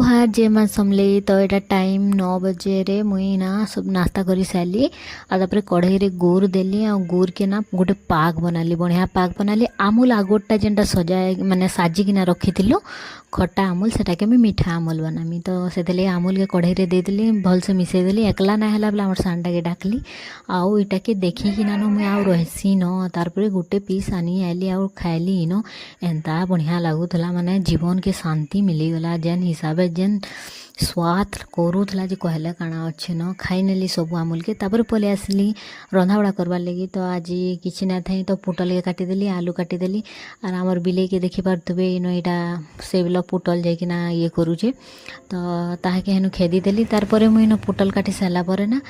जुहार जे मैं समले तो एटा टाइम 9 बजे रे मुई ना सब नाश्ता करी सारी आपर कढ़ई रे गुड़ देली आ गुड़ के ना गोटे पाग बनाली बढ़िया पाग बनाली आमुल आगोटा जेनटा सजा माने साजिकिना रखी खट्टा आमुल सेटा के मैं मीठा आमुल बनामी तो से आमुल के कढ़ई रे देदेली भल से मिसई देली एकला ना है बोला सानटा के डाकली आउ इटा के देखिकिना मुई आउ रहसी न तारपरे गोटे पीस आनी आइली आउ खाइली न एंता बढ़िया लगुला माने जीवन के शांति मिलीगला जेन हिसाब जेन स्वाद करूला जे कहले काଣା अच्छे न खाई नेली सब आमुल के तापर पले आसली रंधा बड़ा करवार लगी तो आज किसी ना थी तो पुटल के काटिदेली आलू काटिदेली और आमर बिले के देखि पारे इन यहाँ से बिल पुटल जाइना ये करुचे तो ताके हेनु खेदी देली तार मुई न पुटल काटी सारा पर ना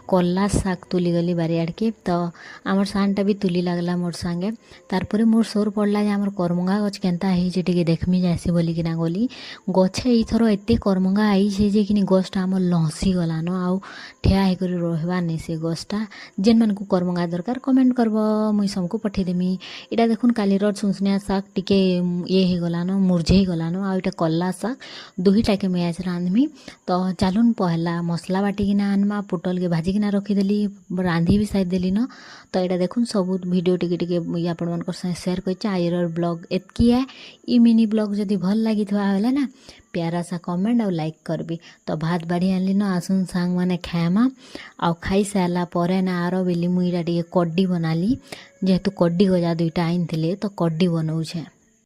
कला शाग तुली गली बारियाड़ के तो आमर सानटा भी तुली लगला मोर सांगे तारपरे मोर सोर पड़ला जे आमर करमंगा गछ केनता है टिके देखमी जासी बोलिकिना गली गछे इथर एते करमंगा आई जे कि गछटा आमर लहसी गला न आउ ठिया होकर रहबार नहीं से गछटा जेन मन को करमंगा दरकार कमेंट करब मुई सबको पठेदेमी इटा देखुन कालीर सुनसुनिया शाग टिके ये हो गला न मुरझे गला न आ इटा कला शाग दुईटा के मैं आज रांधमी तो चलुन पहला मसला बाटिकिना आनमा पुटल के भाजी रखीदेली रांधी भी साइड देली न तो यहाँ देखुन सब वीडियो टिके आपण मन शेयर कर आईर ब्लॉग एतकी है ई मिनी ब्लॉग जदि भल लगी है ना प्यारा सा कमेंट और लाइक करबी तो भात बाढ़ी आनली न आसुन सांग मैंने खाएमा आ खाई सारा पर ना आर बेली मुईटा टे कड्डी बनाली जेहेतु कड्डी गजा दुईटा आनी तो कड्डी बनाऊे।